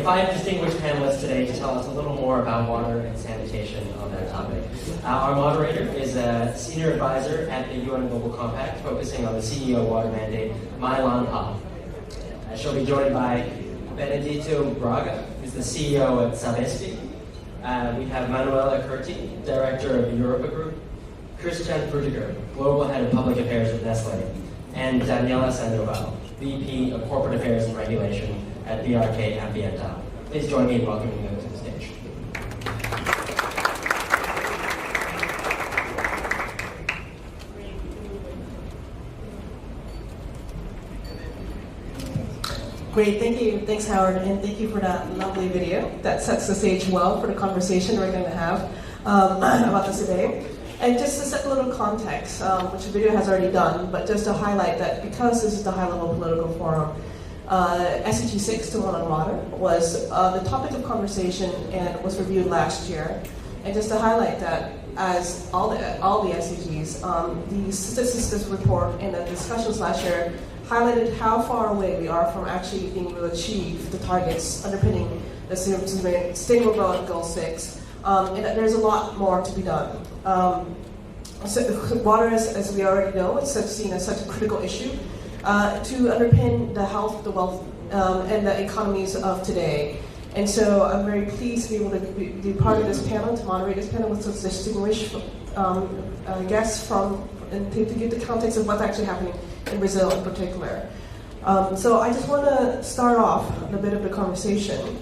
have 5 distinguished panelists today to tell us a little more about water and sanitation on that topic. Our moderator is a senior advisor at the UN Global Compact, focusing on the CEO water mandate, Mai Lan Pa. She'll be joined by Benedito Braga, who's the CEO at Sabesp. We have Manuela Curti, Director of the Europa Group, Christian Frutiger, Global Head of Public Affairs at Nestle, and Daniela Sandoval, VP of Corporate Affairs and Regulation at BRK Ambiental. Please join me in welcoming them to the stage. Great, thank you. Thanks, Howard, and thank you for that lovely video. That sets the stage well for the conversation we're going to have about this today. And just to set a little context, which the video has already done, but just to highlight that because this is the high-level political forum, SDG 6, the one on water, was the topic of conversation and was reviewed last year. And just to highlight that, as all the SDGs, the statistics report and the discussions last year highlighted how far away we are from actually being able to achieve the targets underpinning the Sustainable Development Goal 6, and that there's a lot more to be done. So water, as we already know, is seen as such a critical issue to underpin the health, the wealth, and the economies of today. And so I'm very pleased to be able to be part of this panel, to moderate this panel with such distinguished guests and to give the context of what's actually happening in Brazil in particular. So I just want to start off a bit of the conversation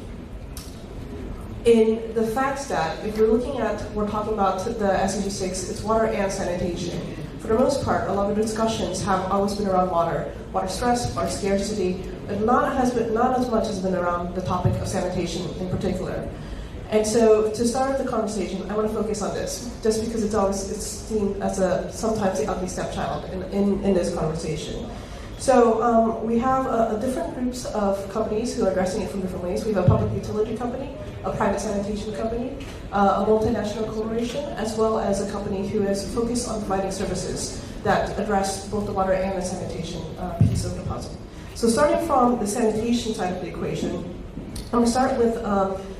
in the fact that if we're talking about the SDG 6, it's water and sanitation. For the most part, a lot of the discussions have always been around water stress, water scarcity, but not as much has been around the topic of sanitation in particular. And so to start the conversation, I want to focus on this, just because it's seen as sometimes the ugly stepchild in this conversation. So we have different groups of companies who are addressing it from different ways. We have a public utility company, a private sanitation company, a multinational corporation, as well as a company who is focused on providing services that address both the water and the sanitation piece of the puzzle. So starting from the sanitation side of the equation, I'm going to start with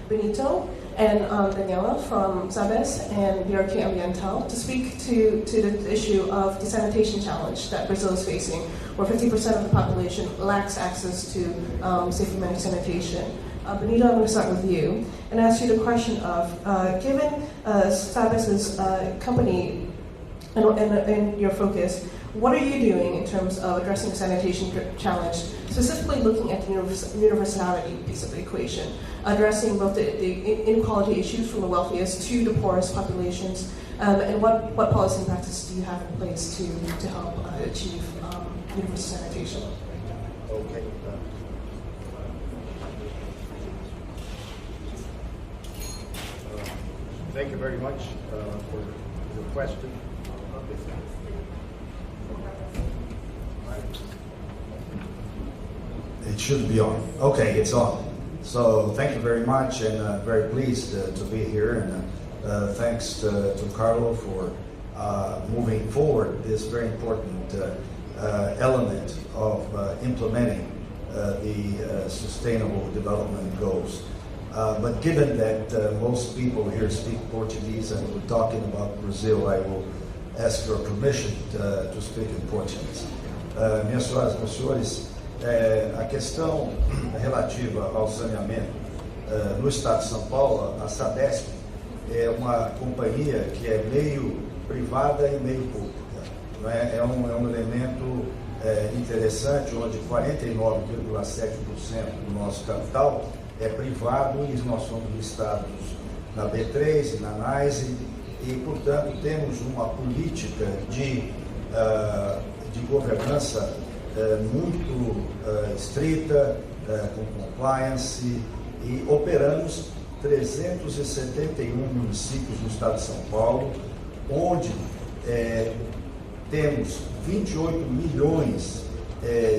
Benito and Daniela from Sabesp and BRK Ambiental to speak to the issue of the sanitation challenge that Brazil is facing, where 50% of the population lacks access to safe and managed sanitation. Benito, I'm going to start with you and ask you the question of, given Sabesp's company and your focus, what are you doing in terms of addressing the sanitation challenge, specifically looking at the universality piece of the equation, addressing both the inequality issues from the wealthiest to the poorest populations, and what policy and practices do you have in place to help achieve universal sanitation? Okay. Thank you very much for your question. It should be on. Okay, it's on. So thank you very much, and very pleased to be here. And thanks to Carlo for moving forward this very important element of implementing the Sustainable Development Goals. But given that most people here speak Portuguese and we're talking about Brazil, I will ask your permission to speak in Portuguese. Minhas senhoras e meus senhores, a questão relativa ao saneamento no estado de São Paulo, a Sabesp é uma companhia que é meio privada e meio pública. Não é? É um elemento interessante, onde 49,7% do nosso capital é privado e nós somos listados na B3 e na NAISE e, portanto, temos uma política de governança muito estrita, com compliance, e operamos 371 municípios no estado de São Paulo, onde temos 28 milhões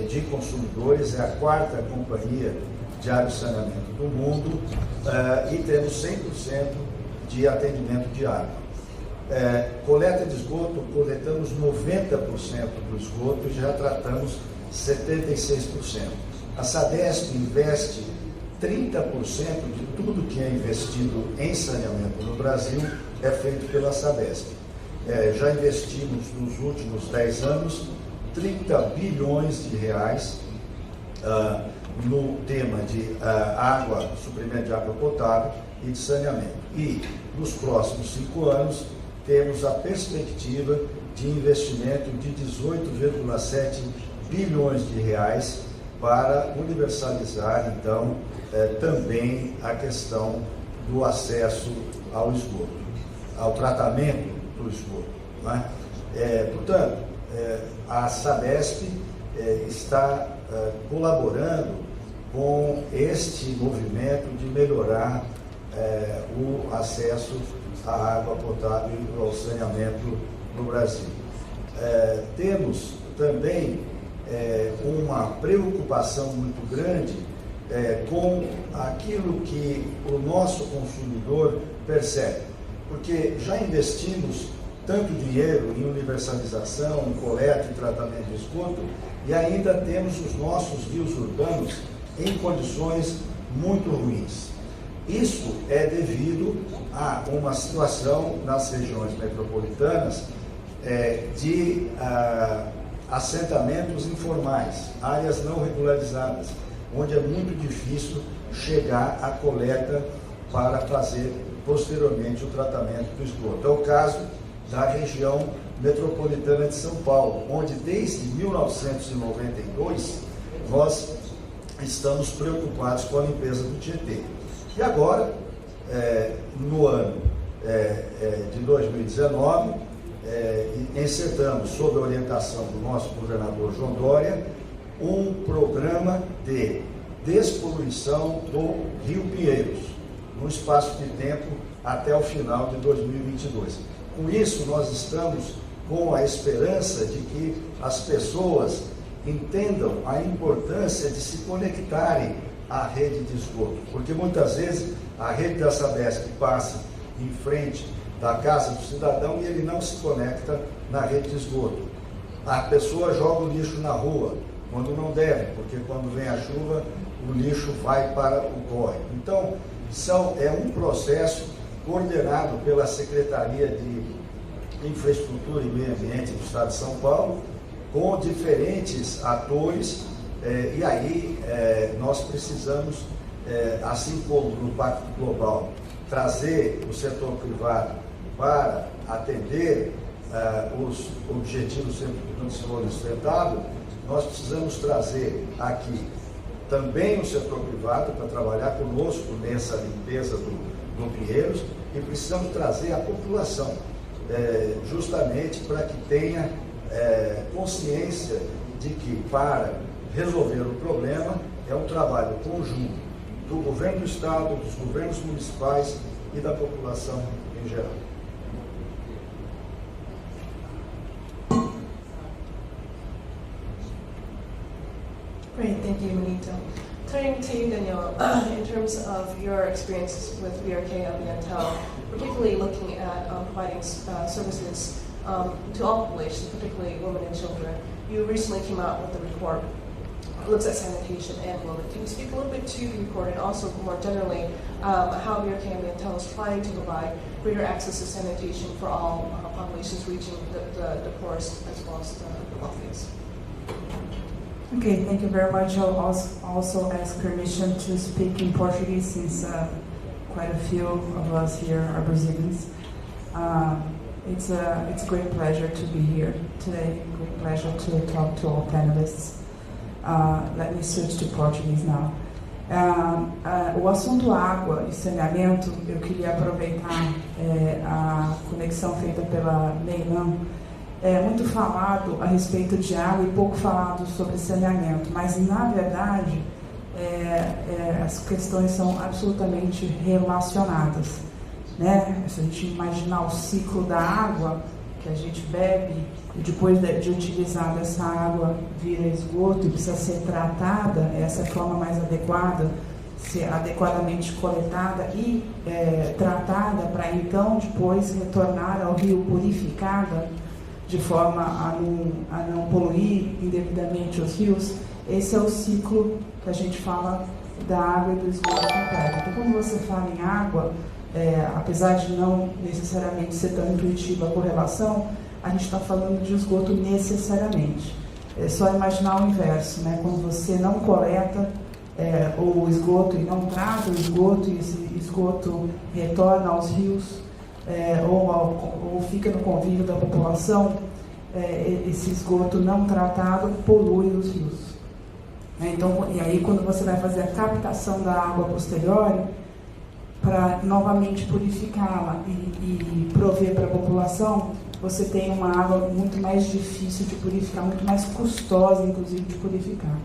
de consumidores, é a quarta companhia de água e saneamento do mundo, e temos 100% de atendimento de água. Coleta de esgoto, coletamos 90% do esgoto e já tratamos 76%. A Sabesp investe 30% de tudo que é investido em saneamento no Brasil é feito pela Sabesp. Já investimos nos últimos 10 anos 30 bilhões de reais no tema de água, suprimento de água potável e de saneamento. E nos próximos 5 anos temos a perspectiva de investimento de 18,7 bilhões de reais para universalizar, então, também a questão do acesso ao esgoto, ao tratamento do esgoto. Né? Portanto, a Sabesp está colaborando com este movimento de melhorar o acesso à água potável e ao saneamento no Brasil. Temos também uma preocupação muito grande com aquilo que o nosso consumidor percebe, porque já investimos tanto dinheiro em universalização, em coleta e tratamento de esgoto, e ainda temos os nossos rios urbanos em condições muito ruins. Isso é devido a uma situação nas regiões metropolitanas de assentamentos informais, áreas não regularizadas, onde é muito difícil chegar à coleta para fazer posteriormente o tratamento do esgoto. É o caso da região metropolitana de São Paulo, onde desde 1992 nós estamos preocupados com a limpeza do Tietê. E agora, no ano de 2019, encerramos, sob a orientação do nosso governador João Dória, um programa de despoluição do Rio Pinheiros, num espaço de tempo até o final de 2022. Com isso, nós estamos com a esperança de que as pessoas entendam a importância de se conectarem à rede de esgoto, porque muitas vezes a rede da Sabesp passa em frente da casa do cidadão e ele não se conecta na rede de esgoto. A pessoa joga o lixo na rua, quando não deve, porque quando vem a chuva, o lixo vai para o córrego. Então, é um processo coordenado pela Secretaria de Infraestrutura e Meio Ambiente do Estado de São Paulo, com diferentes atores, e aí nós precisamos, assim como no Pacto Global, trazer o setor privado para atender os objetivos do desenvolvimento sustentável. Nós precisamos trazer aqui também o setor privado para trabalhar conosco nessa limpeza do Pinheiros, e precisamos trazer a população, justamente para que tenha consciência de que, para resolver o problema, é um trabalho conjunto do governo do Estado, dos governos municipais e da população em geral. Great, thank you, Benito. Turning to you, Daniel, in terms of your experiences with BRK Ambiental, particularly looking at providing services to all populations, particularly women and children, you recently came out with a report that looks at sanitation and women. Can you speak a little bit to the report and also more generally how BRK Ambiental is trying to provide greater access to sanitation for all populations reaching the poorest as well as the wealthiest? Okay, thank you very much. I'll also ask permission to speak in Portuguese since quite a few of us here are Brazilians. It's a great pleasure to be here today. Great pleasure to talk to all panelists. Let me switch to Portuguese now. O assunto água e saneamento, eu queria aproveitar a conexão feita pela Neylan. É muito falado a respeito de água e pouco falado sobre saneamento, mas na verdade as questões são absolutamente relacionadas, né? Se a gente imaginar o ciclo da água que a gente bebe e depois de utilizada essa água vira esgoto e precisa ser tratada, essa é a forma mais adequada, ser adequadamente coletada e tratada para então depois retornar ao rio purificada, de forma a não poluir indevidamente os rios. Esse é o ciclo que a gente fala da água e do esgoto completo. Então, quando você fala em água, apesar de não necessariamente ser tão intuitiva a correlação, a gente está falando de esgoto necessariamente. É só imaginar o inverso, né? Quando você não coleta o esgoto e não trata o esgoto, e esse esgoto retorna aos rios ou fica no convívio da população, esse esgoto não tratado polui os rios. Então, e aí quando você vai fazer a captação da água posterior, para novamente purificá-la e prover para a população, você tem uma água muito mais difícil de purificar, muito mais custosa, inclusive, de purificar.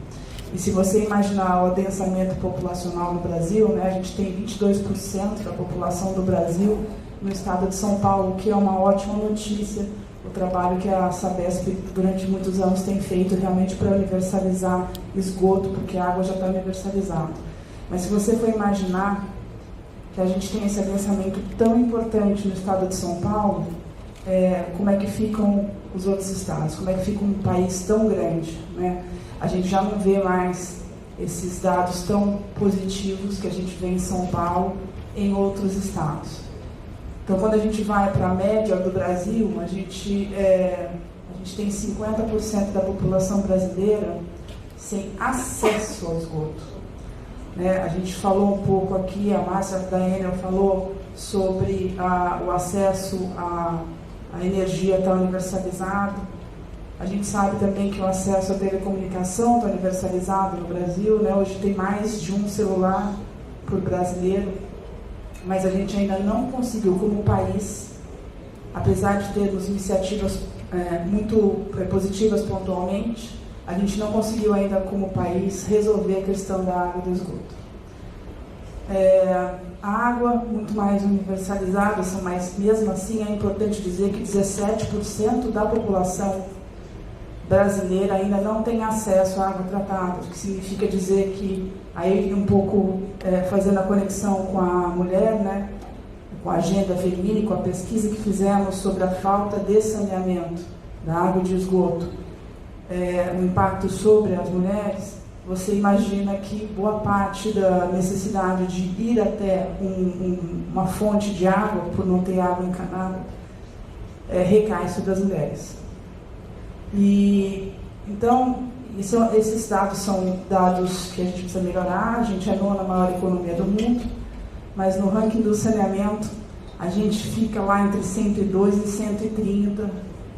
E se você imaginar o adensamento populacional no Brasil, né, a gente tem 22% da população do Brasil no estado de São Paulo, o que é uma ótima notícia, o trabalho que a Sabesp durante muitos anos tem feito realmente para universalizar esgoto, porque a água já está universalizada. Mas se você for imaginar que a gente tem esse adensamento tão importante no estado de São Paulo, como é que ficam os outros estados? Como é que fica um país tão grande, né? A gente já não vê mais esses dados tão positivos que a gente vê em São Paulo, em outros estados. Então, quando a gente vai para a média do Brasil, a gente tem 50% da população brasileira sem acesso ao esgoto. Né? A gente falou um pouco aqui, a Márcia da Enel falou sobre o acesso à energia está universalizado. A gente sabe também que o acesso à telecomunicação está universalizado no Brasil, né? Hoje tem mais de um celular por brasileiro, mas a gente ainda não conseguiu, como país, apesar de termos iniciativas muito positivas pontualmente, a gente não conseguiu ainda, como país, resolver a questão da água e do esgoto. A água, muito mais universalizada, mas mesmo assim é importante dizer que 17% da população brasileira ainda não tem acesso à água tratada, o que significa dizer que, aí um pouco fazendo a conexão com a mulher, né, com a agenda feminina e com a pesquisa que fizemos sobre a falta de saneamento da água e de esgoto, o impacto sobre as mulheres, você imagina que boa parte da necessidade de ir até uma fonte de água, por não ter água encanada, recai sobre as mulheres. E, então, esses dados são dados que a gente precisa melhorar. A gente é a 9ª maior economia do mundo, mas no ranking do saneamento, a gente fica lá entre 102 e 130,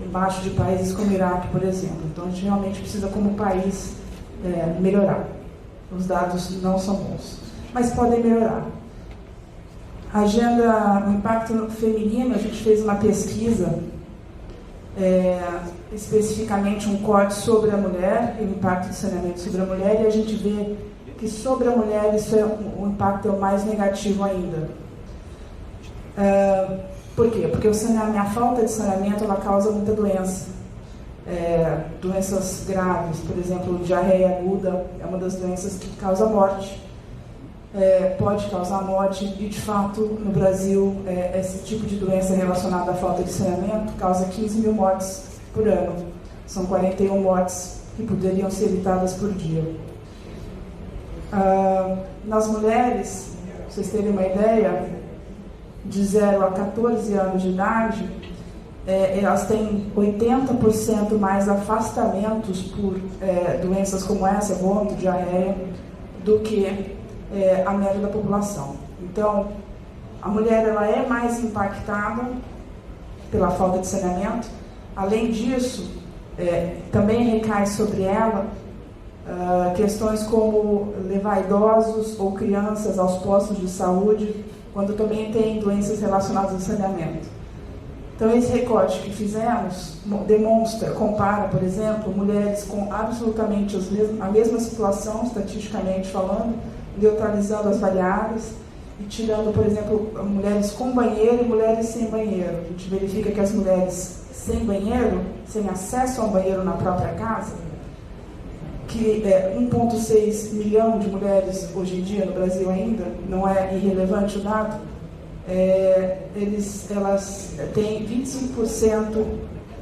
embaixo de países como o Iraque, por exemplo. Então, a gente realmente precisa, como país, melhorar. Os dados não são bons, mas podem melhorar. A agenda, o impacto feminino, a gente fez uma pesquisa, especificamente um corte sobre a mulher, e o impacto do saneamento sobre a mulher, e a gente vê que sobre a mulher o impacto é o mais negativo ainda. Por quê? Porque a falta de saneamento ela causa muita doença. Doenças graves, por exemplo, diarreia aguda é uma das doenças que causa morte, pode causar morte, e de fato no Brasil esse tipo de doença relacionada à falta de saneamento causa 15 mil mortes por ano. São 41 mortes que poderiam ser evitadas por dia. Nas mulheres, para vocês terem uma ideia, de 0 a 14 anos de idade, elas têm 80% mais afastamentos por doenças como essa, vômito, diarreia, do que a média da população. Então, a mulher ela é mais impactada pela falta de saneamento. Além disso, também recai sobre ela questões como levar idosos ou crianças aos postos de saúde, quando também tem doenças relacionadas ao saneamento. Então, esse recorte que fizemos compara, por exemplo, mulheres com absolutamente a mesma situação, estatisticamente falando, neutralizando as variáveis e tirando, por exemplo, mulheres com banheiro e mulheres sem banheiro. A gente verifica que as mulheres sem banheiro, sem acesso a um banheiro na própria casa, que 1,6 milhão de mulheres hoje em dia no Brasil ainda, não é irrelevante o dado, elas têm 25%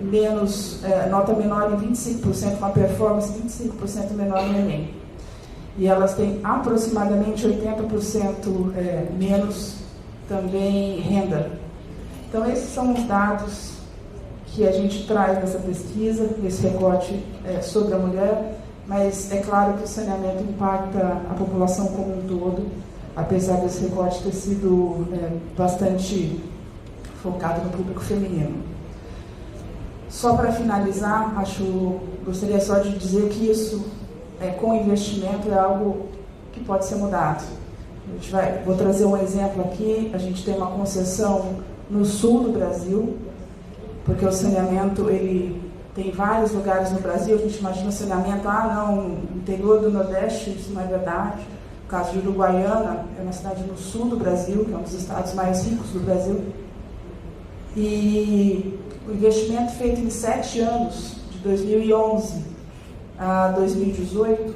menos, nota menor em 25%, uma performance 25% menor no Enem. e elas têm aproximadamente 80% menos também renda. Então, esses são os dados que a gente traz nessa pesquisa, esse recorte sobre a mulher, mas é claro que o saneamento impacta a população como um todo, apesar desse recorte ter sido bastante focado no público feminino. Só para finalizar, gostaria só de dizer que isso, com investimento, é algo que pode ser mudado. Vou trazer um exemplo aqui. A gente tem uma concessão no sul do Brasil, porque o saneamento ele tem vários lugares no Brasil. A gente imagina o saneamento, no interior do Nordeste, isso não é verdade. O caso de Uruguaiana é uma cidade no sul do Brasil, que é um dos estados mais ricos do Brasil. E o investimento feito em 7 anos, de 2011 a 2018,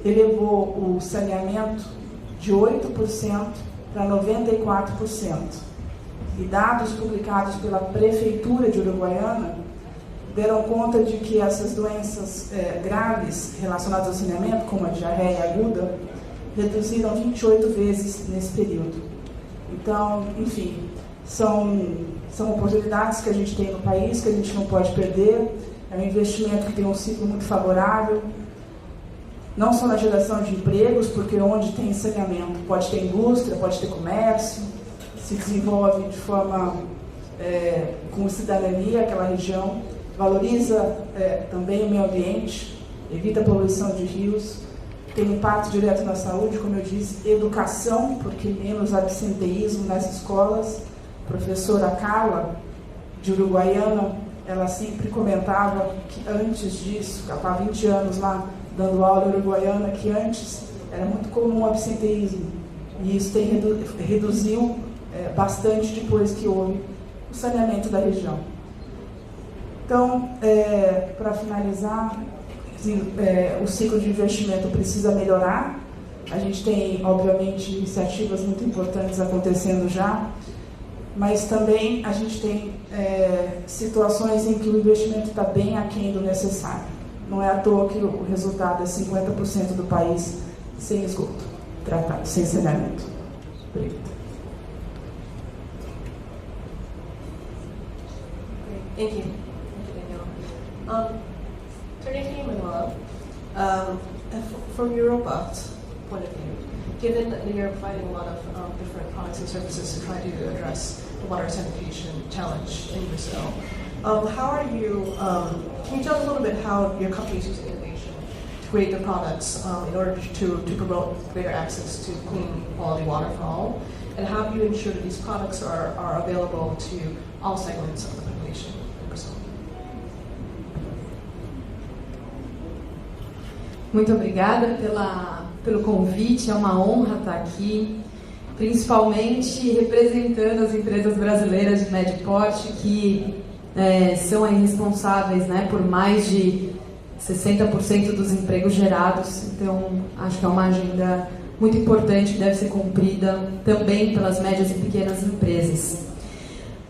elevou o saneamento de 8% para 94%. E dados publicados pela Prefeitura de Uruguaiana deram conta de que essas doenças graves relacionadas ao saneamento, como a diarreia aguda, reduziram 28 vezes nesse período. Então, enfim, são oportunidades que a gente tem no país, que a gente não pode perder. É um investimento que tem um ciclo muito favorável, não só na geração de empregos, porque onde tem saneamento pode ter indústria, pode ter comércio, se desenvolve de forma com cidadania aquela região, valoriza também o meio ambiente, evita a poluição de rios, tem impacto direto na saúde, como eu disse, educação, porque menos absenteísmo nas escolas. A professora Carla, de Uruguaiana, ela sempre comentava que antes disso, ela estava há 20 anos lá dando aula em Uruguaiana, que antes era muito comum o absenteísmo, e isso reduziu bastante depois que houve o saneamento da região. Então, para finalizar, o ciclo de investimento precisa melhorar. A gente tem, obviamente, iniciativas muito importantes acontecendo já, mas também a gente tem situações em que o investimento está bem aquém do necessário. Não é à toa que o resultado é 50% do país sem esgoto tratado, sem saneamento. Obrigada. Thank you. Thank you, Daniel. Turning to you, Manuela, from Europa's point of view, given that you're providing a lot of different products and services to try to address the water sanitation challenge in Brazil, how are you, can you tell us a little bit how your company is using innovation to create the products in order to promote greater access to clean quality water for all? And how do you ensure that these products are available to all segments of the population in Brazil? Muito obrigada pelo convite, é uma honra estar aqui, principalmente representando as empresas brasileiras de médio porte que são aí responsáveis, por mais de 60% dos empregos gerados. Então, acho que é uma agenda muito importante que deve ser cumprida também pelas médias e pequenas empresas.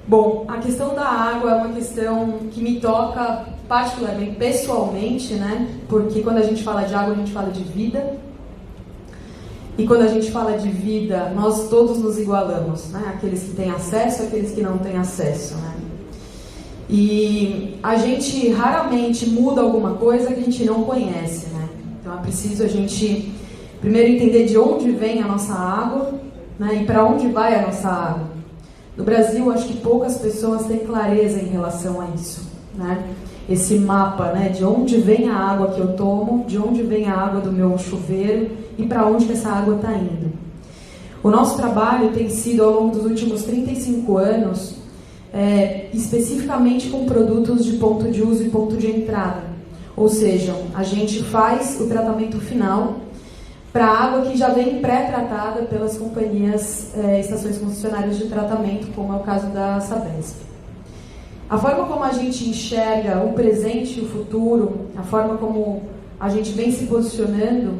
Bom, a questão da água é uma questão que me toca particularmente, pessoalmente, porque quando a gente fala de água, a gente fala de vida. E quando a gente fala de vida, nós todos nos igualamos, aqueles que têm acesso e aqueles que não têm acesso. E a gente raramente muda alguma coisa que a gente não conhece. Então é preciso a gente primeiro entender de onde vem a nossa água, e para onde vai a nossa água. No Brasil, acho que poucas pessoas têm clareza em relação a isso. Esse mapa, de onde vem a água que eu tomo, de onde vem a água do meu chuveiro e para onde que essa água está indo. O nosso trabalho tem sido, ao longo dos últimos 35 anos, especificamente com produtos de ponto de uso e ponto de entrada. Ou seja, a gente faz o tratamento final para a água que já vem pré-tratada pelas companhias, estações concessionárias de tratamento, como é o caso da Sabesp. A forma como a gente enxerga o presente e o futuro, a forma como a gente vem se posicionando,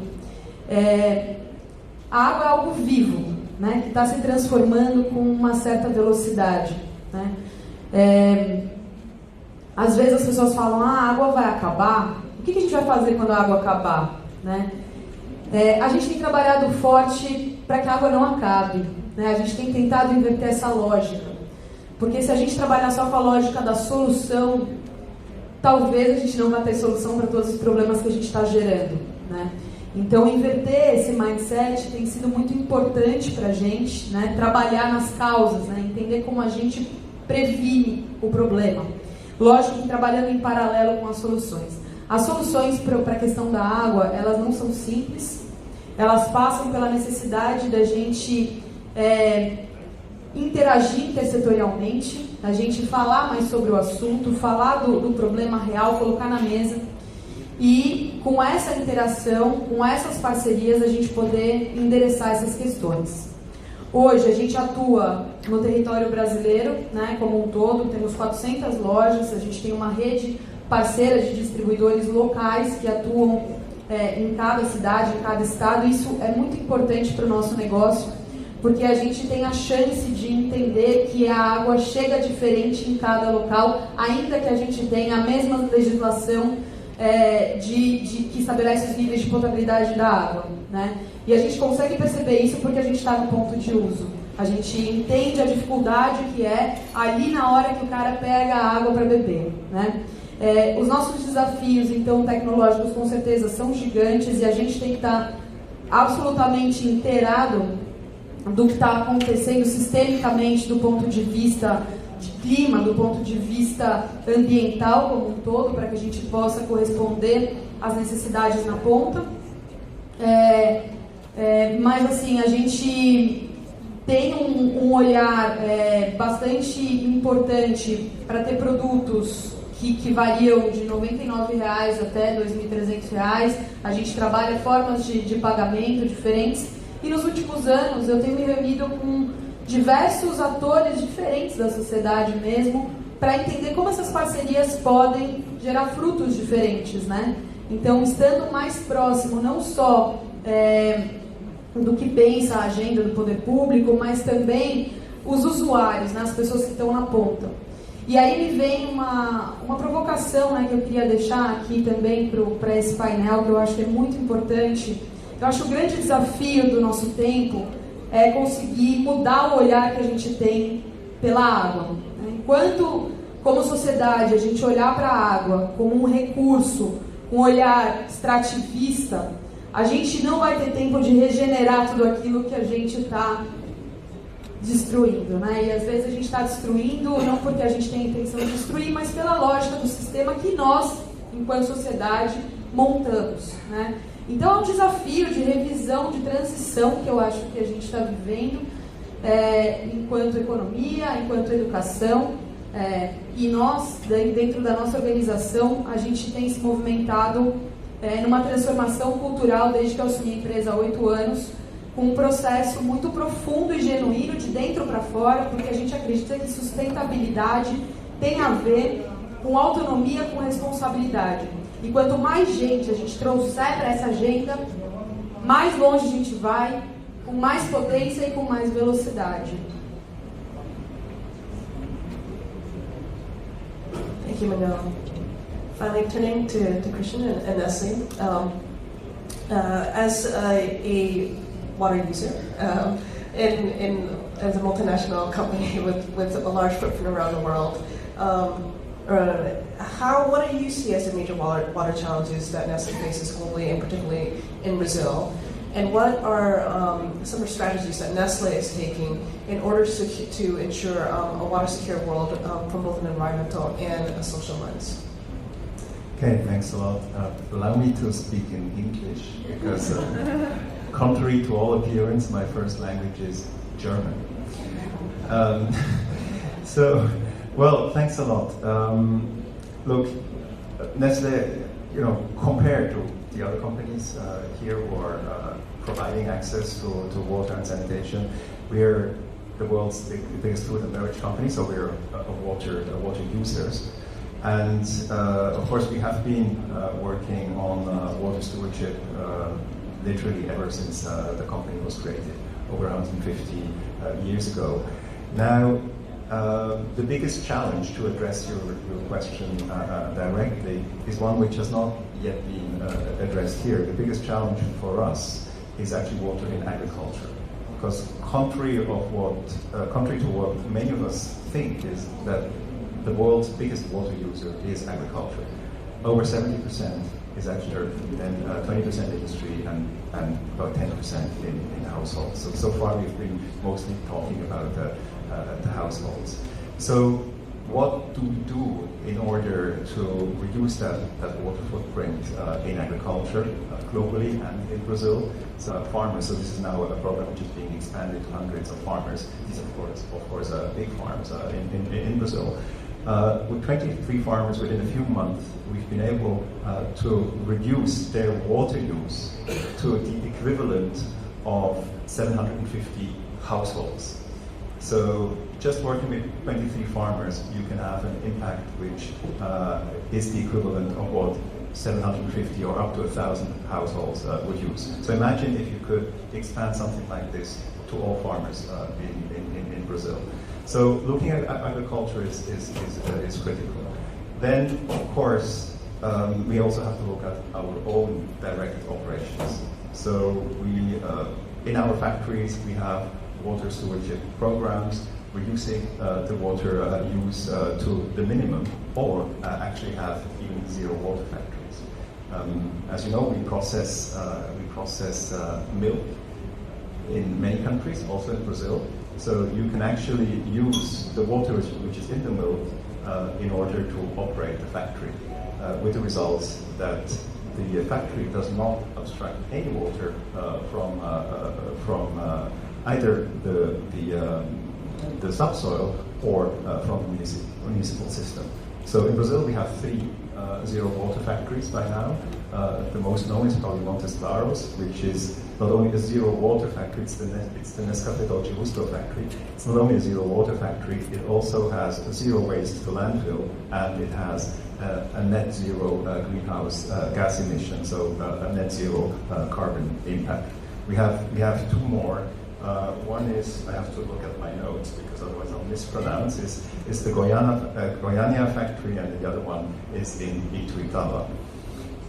a água é algo vivo, que está se transformando com uma certa velocidade. Às vezes as pessoas falam, a água vai acabar, o que a gente vai fazer quando a água acabar? A gente tem trabalhado forte para que a água não acabe, né? A gente tem tentado inverter essa lógica, porque se a gente trabalhar só com a lógica da solução, talvez a gente não vai ter solução para todos os problemas que a gente está gerando, né? Então, inverter esse mindset tem sido muito importante para a gente, né? Trabalhar nas causas, né? Entender como a gente previne o problema. Lógico que trabalhando em paralelo com as soluções. As soluções para a questão da água, elas não são simples, elas passam pela necessidade da gente interagir intersetorialmente, a gente falar mais sobre o assunto, falar do problema real, colocar na mesa, e com essa interação, com essas parcerias, a gente poder endereçar essas questões. Hoje a gente atua no território brasileiro, né, como um todo, temos 400 lojas, a gente tem uma rede parceira de distribuidores locais que atuam em cada cidade, em cada estado. Isso é muito importante para o nosso negócio, porque a gente tem a chance de entender que a água chega diferente em cada local, ainda que a gente tenha a mesma legislação que estabelece os níveis de potabilidade da água, né? E a gente consegue perceber isso porque a gente está no ponto de uso. A gente entende a dificuldade que é ali na hora que o cara pega a água para beber, né? Os nossos desafios, então, tecnológicos, com certeza, são gigantes e a gente tem que estar absolutamente inteirado do que está acontecendo sistemicamente do ponto de vista de clima, do ponto de vista ambiental como um todo, para que a gente possa corresponder às necessidades na ponta. Mas, assim, a gente tem um olhar bastante importante para ter produtos que variam de R$ 99,00 até R$ 2.300. A gente trabalha formas de pagamento diferentes. E nos últimos anos eu tenho me reunido com diversos atores diferentes da sociedade mesmo, para entender como essas parcerias podem gerar frutos diferentes, né? Então, estando mais próximo, não só do que pensa a agenda do poder público, mas também os usuários, né? As pessoas que estão na ponta. E aí me vem uma provocação, né, que eu queria deixar aqui também para esse painel, que eu acho que é muito importante. Eu acho que o grande desafio do nosso tempo é conseguir mudar o olhar que a gente tem pela água. Enquanto, como sociedade, a gente olhar para a água como um recurso, um olhar extrativista, a gente não vai ter tempo de regenerar tudo aquilo que a gente está destruindo, né? E às vezes a gente está destruindo não porque a gente tem a intenção de destruir, mas pela lógica do sistema que nós, enquanto sociedade, montamos, né? Então é um desafio de revisão, de transição que eu acho que a gente está vivendo enquanto economia, enquanto educação, e nós, dentro da nossa organização, a gente tem se movimentado numa transformação cultural desde que eu assumi a empresa há 8 anos, com um processo muito profundo e genuíno de dentro para fora, porque a gente acredita que sustentabilidade tem a ver com autonomia, com responsabilidade. E quanto mais gente a gente trouxer para essa agenda, mais longe a gente vai, com mais potência e com mais velocidade. Thank you, Manuel. Finally, turning to Christian and Nestle, as a water user, as a multinational company with a large footprint around the world, what do you see as the major water challenges that Nestle faces globally and particularly in Brazil? And what are some of the strategies that Nestle is taking in order to ensure a water-secure world from both an environmental and a social lens? Okay, thanks a lot. Allow me to speak in English, because contrary to all appearance, my first language is German. Well, thanks a lot. Look, Nestle, compared to the other companies here who are providing access to water and sanitation, we are the world's biggest food and beverage company, so we're water users. And of course, we have been working on water stewardship literally ever since the company was created over 150 years ago. Now, the biggest challenge, to address your question directly, is one which has not yet been addressed here. The biggest challenge for us is actually water in agriculture. Because contrary to what many of us think, is that the world's biggest water user is agriculture. Over 70% is actually earth, then 20% industry, and about 10% in households. So far we've been mostly talking about the households. So what do we do in order to reduce that water footprint in agriculture globally and in Brazil? So farmers, so this is now a program which is being expanded to hundreds of farmers. These are of course big farms in Brazil. With 23 farmers within a few months, we've been able to reduce their water use to the equivalent of 750 households. So just working with 23 farmers, you can have an impact which is the equivalent of what 750 or up to 1,000 households would use. So imagine if you could expand something like this to all farmers in Brazil. So looking at agriculture is critical. Then, of course, we also have to look at our own direct operations. So we, in our factories, we have water stewardship programs, reducing the water use to the minimum, or actually have even zero water factories. As you know, we process milk in many countries, also in Brazil. So you can actually use the water which is in the milk in order to operate the factory, with the results that the factory does not abstract any water from either the subsoil or from the municipal system. So in Brazil we have 3 zero water factories by now. The most known is probably Montes Claros, which is not only a zero water factory, it's the Nescafé Dolce Gusto factory. It's not only a zero water factory, it also has a zero waste to landfill, and it has a net zero greenhouse gas emission, so a net zero carbon impact. We have 2 more. One is, I have to look at my notes because otherwise I'll mispronounce, is the Goiânia factory, and the other one is in Ituiutaba.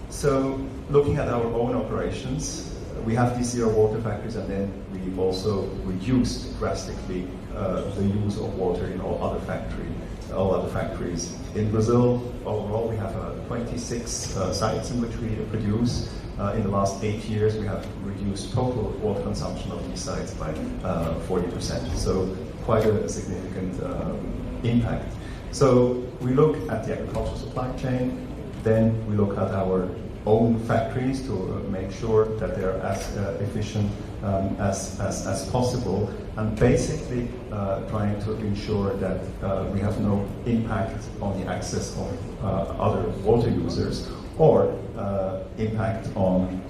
So looking at our own operations, we have these zero water factories, and then we've also reduced drastically the use of water in all other factories. In Brazil, overall, we have 26 sites in which we produce. In the last 8 years, we have reduced total water consumption of these sites by 40%. So quite a significant impact. So we look at the agricultural supply chain, then we look at our own factories to make sure that they're as efficient as possible, and basically trying to ensure that we have no impact on the access of other water users, or impact on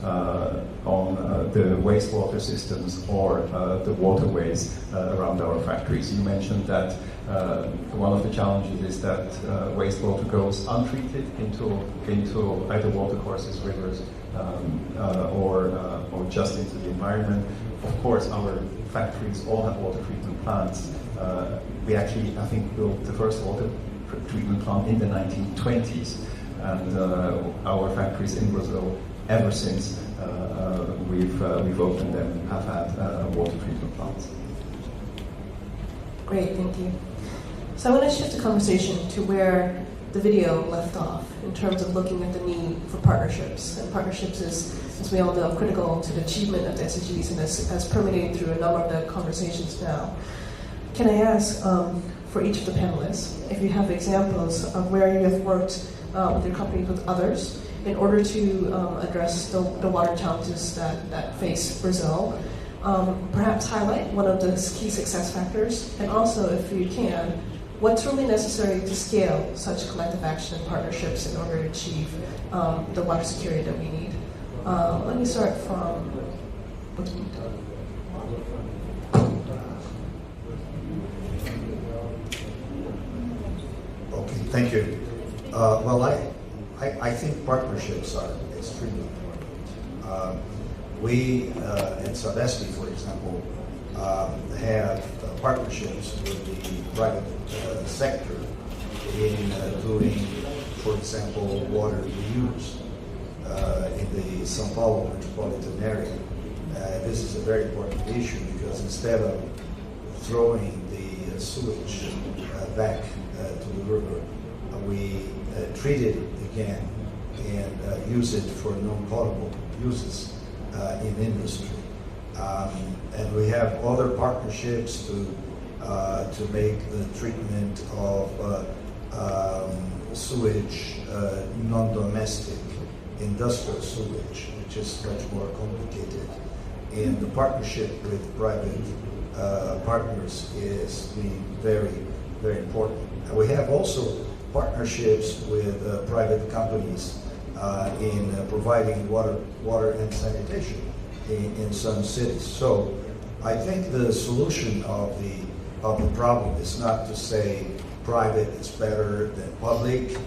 the wastewater systems or the waterways around our factories. You mentioned that one of the challenges is that wastewater goes untreated into either watercourses, rivers, or just into the environment. Of course, our factories all have water treatment plants. We actually, I think, built the first water treatment plant in the 1920s. And our factories in Brazil, ever since we've opened them, have had water treatment plants. Great, thank you. So I want to shift the conversation to where the video left off in terms of looking at the need for partnerships. And partnerships is, as we all know, critical to the achievement of the SDGs, and has permeated through a number of the conversations now. Can I ask for each of the panelists if you have examples of where you have worked with your company, with others, in order to address the water challenges that face Brazil. Perhaps highlight one of the key success factors, and also, if you can, what's really necessary to scale such collective action and partnerships in order to achieve the water security that we need. Let me start from Okay, thank you. Well, I think partnerships are extremely important. We at SADESC, for example, have partnerships with the private sector in doing, for example, water reuse in the São Paulo metropolitan area. This is a very important issue because instead of throwing the sewage back to the river, we treat it again and use it for non-potable uses in industry. And we have other partnerships to make the treatment of sewage non-domestic industrial sewage, which is much more complicated. And the partnership with private partners is being very, very important. And we have also partnerships with private companies in providing water and sanitation in some cities. So I think the solution of the problem is not to say private is better than public.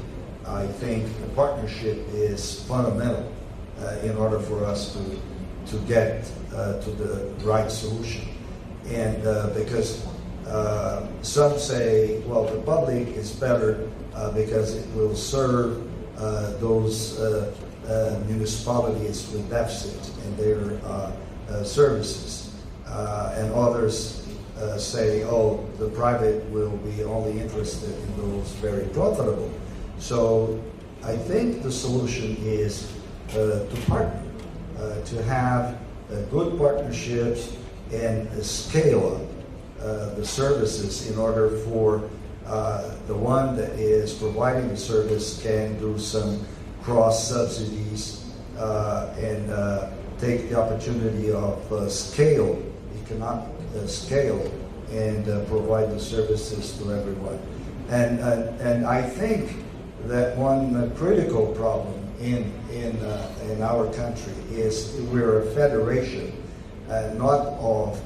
I think the partnership is fundamental in order for us to get to the right solution. And because some say, well, the public is better because it will serve those municipalities with deficit in their services. And others say, oh, the private will be only interested in those very profitable. So I think the solution is to partner, to have good partnerships and scale up the services in order for the one that is providing the service can do some cross subsidies and take the opportunity of scale, economic scale, and provide the services to everyone. And I think that one critical problem in our country is we're a federation, not of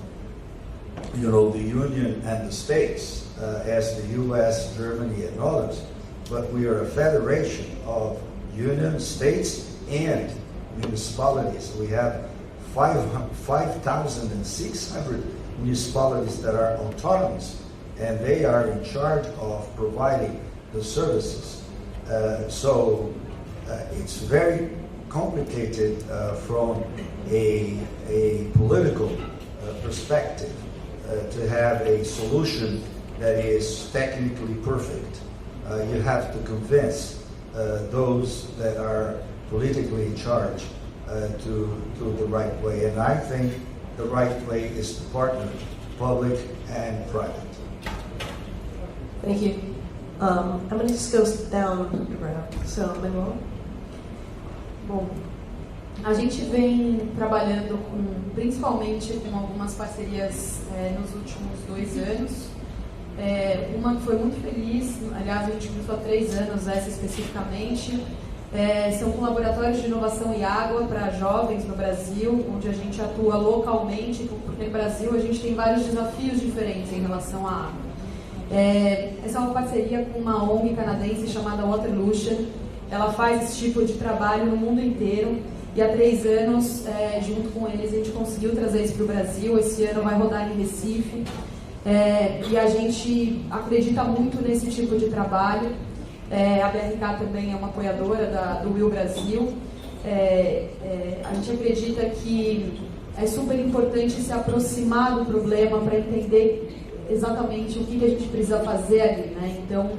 the Union and the states, as the U.S., Germany, and others, but we are a federation of union, states, and municipalities. We have 5,600 municipalities that are autonomous, and they are in charge of providing the services. So it's very complicated from a political perspective to have a solution that is technically perfect. You have to convince those that are politically in charge to do the right way. And I think the right way is to partner public and private. Thank you. I'm going to just go down the round. So, Manuel? Bom, a gente vem trabalhando principalmente com algumas parcerias nos últimos 2 anos. Uma que foi muito feliz, aliás, a gente começou há 3 anos, essa especificamente. São com laboratórios de inovação e água para jovens no Brasil, onde a gente atua localmente, porque no Brasil a gente tem vários desafios diferentes em relação à água. Essa é uma parceria com uma ONG canadense chamada Waterlution. Ela faz esse tipo de trabalho no mundo inteiro e há 3 anos, junto com eles, a gente conseguiu trazer isso para o Brasil. Esse ano vai rodar em Recife e a gente acredita muito nesse tipo de trabalho. A BRK também é uma apoiadora do Will Brasil. A gente acredita que é super importante se aproximar do problema para entender exatamente o que a gente precisa fazer ali, né? Então,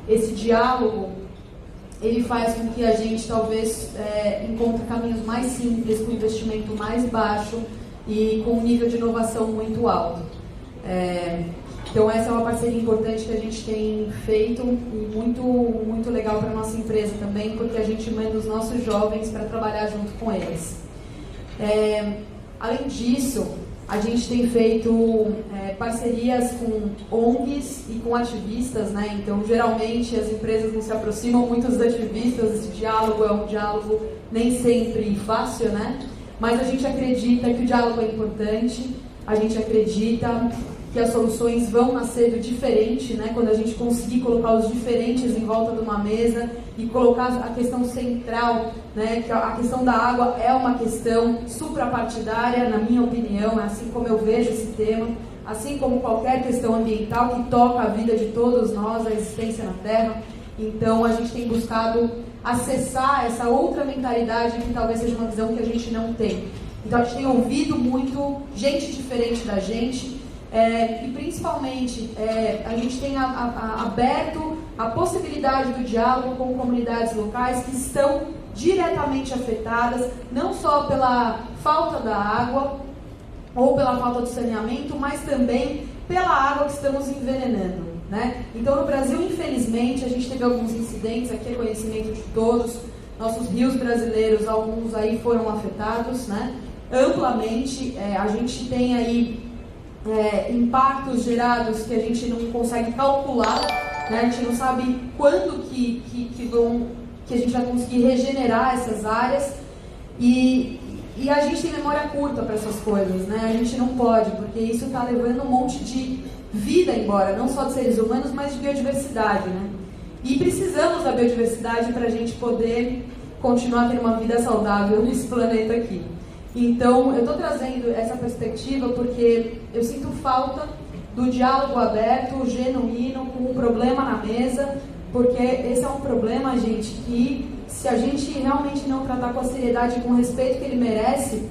esse diálogo, ele faz com que a gente talvez encontre caminhos mais simples, com investimento mais baixo e com um nível de inovação muito alto. Então essa é uma parceria importante que a gente tem feito e muito, muito legal para a nossa empresa também, porque a gente manda os nossos jovens para trabalhar junto com eles. Além disso, a gente tem feito parcerias com ONGs e com ativistas, né? Então, geralmente, as empresas não se aproximam muito dos ativistas, esse diálogo é um diálogo nem sempre fácil, né? Mas a gente acredita que o diálogo é importante, a gente acredita que as soluções vão nascer do diferente, né? Quando a gente conseguir colocar os diferentes em volta de uma mesa e colocar a questão central, né? Que a questão da água é uma questão suprapartidária, na minha opinião, é assim como eu vejo esse tema, assim como qualquer questão ambiental que toca a vida de todos nós, a existência na Terra. Então a gente tem buscado acessar essa outra mentalidade que talvez seja uma visão que a gente não tem. Então a gente tem ouvido muito gente diferente da gente, e principalmente a gente tem aberto a possibilidade do diálogo com comunidades locais que estão diretamente afetadas, não só pela falta da água ou pela falta de saneamento, mas também pela água que estamos envenenando, né? Então no Brasil, infelizmente, a gente teve alguns incidentes, aqui é conhecimento de todos, nossos rios brasileiros, alguns aí foram afetados, né? Amplamente, a gente tem aí impactos gerados que a gente não consegue calcular, né? A gente não sabe quando que a gente vai conseguir regenerar essas áreas e a gente tem memória curta para essas coisas, né? A gente não pode, porque isso está levando um monte de vida embora, não só de seres humanos, mas de biodiversidade, né? E precisamos da biodiversidade para a gente poder continuar tendo uma vida saudável nesse planeta aqui. Então, eu estou trazendo essa perspectiva porque eu sinto falta do diálogo aberto, genuíno, com o problema na mesa, porque esse é um problema, gente, que se a gente realmente não tratar com a seriedade e com o respeito que ele merece,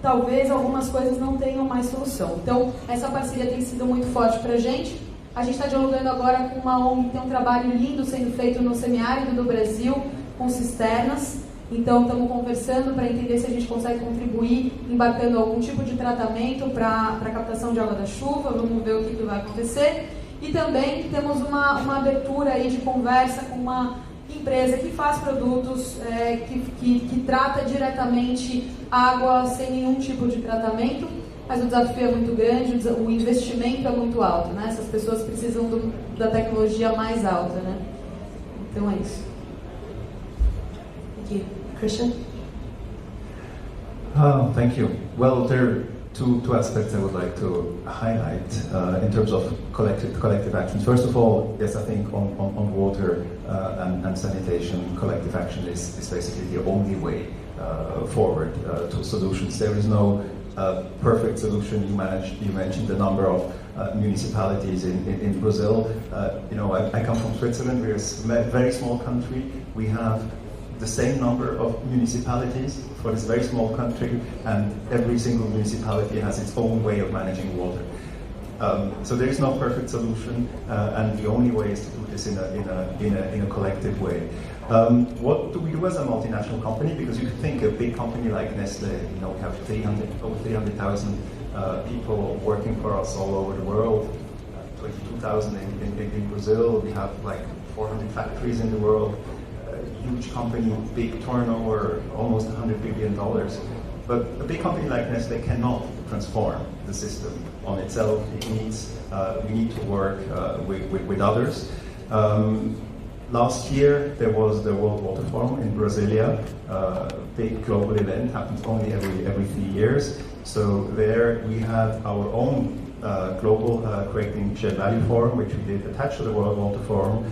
talvez algumas coisas não tenham mais solução. Então, essa parceria tem sido muito forte para a gente. A gente está dialogando agora com uma ONG que tem um trabalho lindo sendo feito no semiárido do Brasil, com cisternas. Então, estamos conversando para entender se a gente consegue contribuir, embarcando algum tipo de tratamento para a captação de água da chuva. Vamos ver o que vai acontecer. E também temos uma abertura aí de conversa com uma empresa que faz produtos, que trata diretamente água sem nenhum tipo de tratamento, mas o desafio é muito grande, o investimento é muito alto, né? Essas pessoas precisam da tecnologia mais alta, né? Então é isso. Thank you. Christian? Thank you. Well, there are two aspects I would like to highlight in terms of collective action. First of all, yes, I think on water and sanitation, collective action is basically the only way forward to solutions. There is no perfect solution. You mentioned the number of municipalities in Brazil. I come from Switzerland. We're a very small country. We have the same number of municipalities for this very small country, and every single municipality has its own way of managing water. So there is no perfect solution, and the only way is to do this in a collective way. What do we do as a multinational company? Because you could think a big company like Nestle, we have over 300,000 people working for us all over the world, 22,000 in Brazil. We have like 400 factories in the world. Huge company, big turnover, almost $100 billion. But a big company like Nestle cannot transform the system on itself. We need to work with others. Last year there was the World Water Forum in Brasilia, big global event, happens only every 3 years. So there we had our own global Creating Shared Value Forum, which we did attached to the World Water Forum,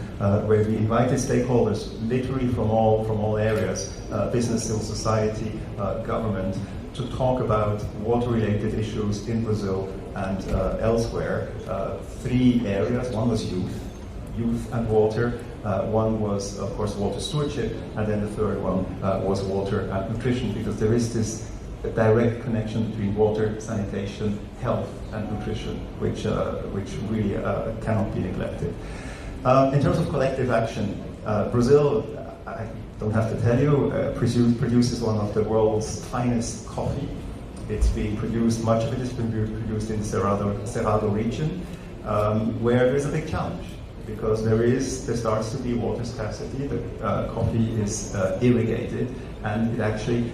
where we invited stakeholders literally from all areas, business, civil society, government, to talk about water-related issues in Brazil and elsewhere. 3 areas. One was youth and water. One was, of course, water stewardship, and then the third one was water and nutrition, because there is this direct connection between water, sanitation, health, and nutrition, which really cannot be neglected. In terms of collective action, Brazil, I don't have to tell you, produces one of the world's finest coffee. It's being produced, much of it is being produced in the Cerrado region, where there is a big challenge, because there starts to be water scarcity. The coffee is irrigated, and it actually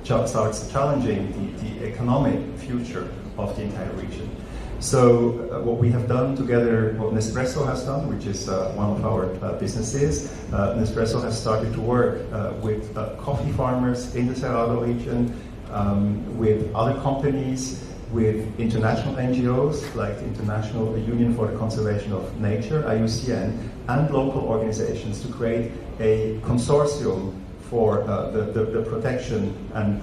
starts challenging the economic future of the entire region. So what we have done together, what Nespresso has done, which is one of our businesses, Nespresso has started to work with coffee farmers in the Cerrado region, with other companies, with international NGOs like the International Union for the Conservation of Nature, IUCN, and local organizations to create a consortium for the protection and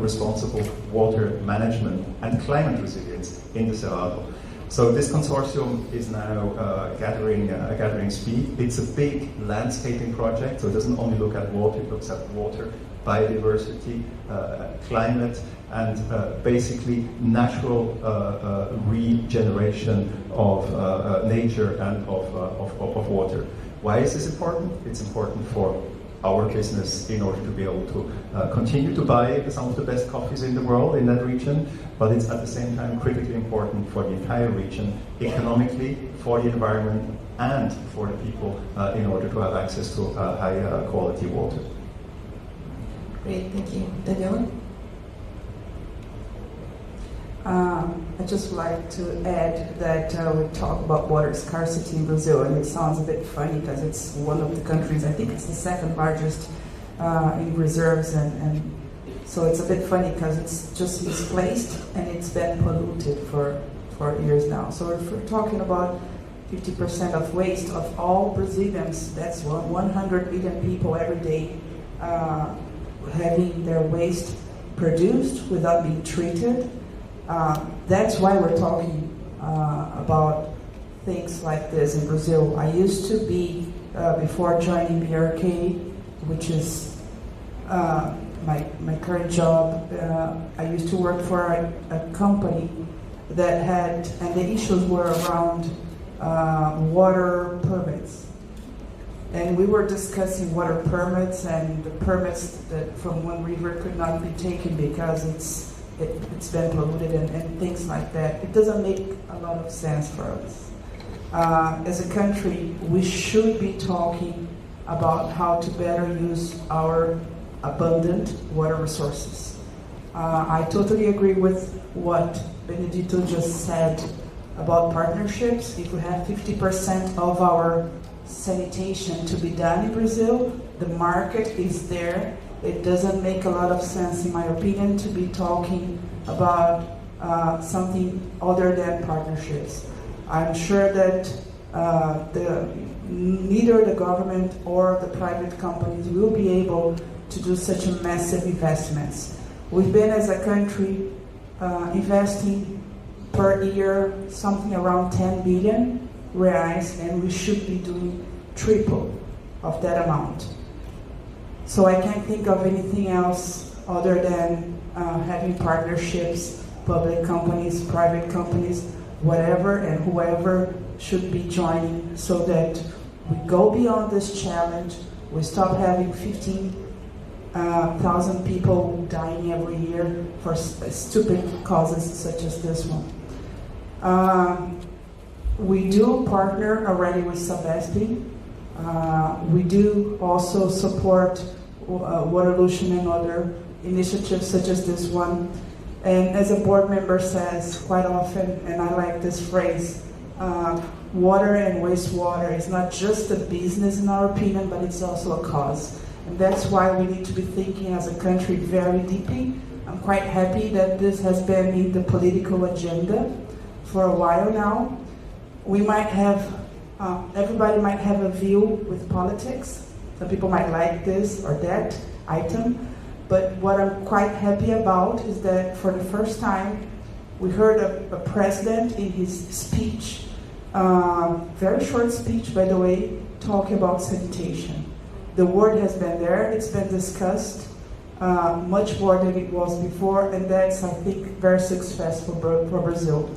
responsible water management and climate resilience in the Cerrado. So this consortium is now gathering speed. It's a big landscaping project, so it doesn't only look at water, it looks at water, biodiversity, climate, and basically natural regeneration of nature and of water. Why is this important? It's important for our business in order to be able to continue to buy some of the best coffees in the world in that region, but it's at the same time critically important for the entire region, economically, for the environment, and for the people in order to have access to high quality water. Great, thank you. Daniela? I'd just like to add that we talk about water scarcity in Brazil, and it sounds a bit funny because it's one of the countries, I think it's the second largest in reserves, and so it's a bit funny because it's just misplaced and it's been polluted for years now. So if we're talking about 50% of waste of all Brazilians, that's 100 million people every day having their waste produced without being treated. That's why we're talking about things like this in Brazil. I used to be, before joining BRK, which is my current job, I used to work for a company that had, and the issues were around water permits. And we were discussing water permits and the permits that from one river could not be taken because it's been polluted and things like that. It doesn't make a lot of sense for us. As a country, we should be talking about how to better use our abundant water resources. I totally agree with what Benedito just said about partnerships. If we have 50% of our sanitation to be done in Brazil, the market is there. It doesn't make a lot of sense, in my opinion, to be talking about something other than partnerships. I'm sure that neither the government or the private companies will be able to do such massive investments. We've been, as a country, investing per year something around 10 billion reais, and we should be doing triple of that amount. So I can't think of anything else other than having partnerships, public companies, private companies, whatever and whoever should be joining so that we go beyond this challenge, we stop having 15,000 people dying every year for stupid causes such as this one. We do partner already with Sabesp. We do also support Waterlution and other initiatives such as this one. And as a board member says quite often, and I like this phrase, water and wastewater is not just a business in our opinion, but it's also a cause. And that's why we need to be thinking as a country very deeply. I'm quite happy that this has been in the political agenda for a while now. We might have, everybody might have a view with politics. Some people might like this or that item. But what I'm quite happy about is that for the first time, we heard a president in his speech, very short speech, by the way, talking about sanitation. The word has been there, it's been discussed much more than it was before, and that's, I think, very successful for Brazil.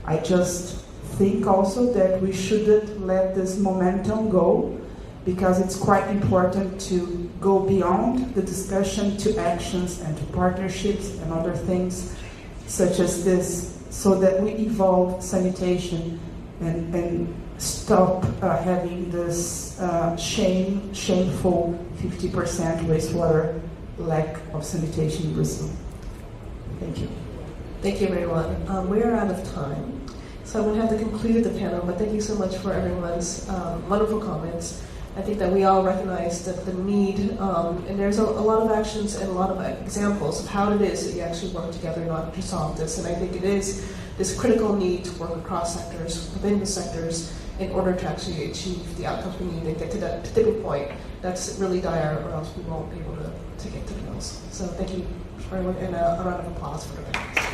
I just think also that we shouldn't let this momentum go, because it's quite important to go beyond the discussion to actions and to partnerships and other things such as this, so that we evolve sanitation and stop having this shameful 50% wastewater lack of sanitation in Brazil. Thank you. Thank you, everyone. We are out of time, so I'm going to have to conclude the panel, but thank you so much for everyone's wonderful comments. I think that we all recognize that the need, and there's a lot of actions and a lot of examples of how it is that you actually work together in order to solve this. And I think it is this critical need to work across sectors, within the sectors, in order to actually achieve the outcomes we need and get to that tipping point that's really dire, or else we won't be able to get to the hills. So thank you, everyone, and a round of applause for that.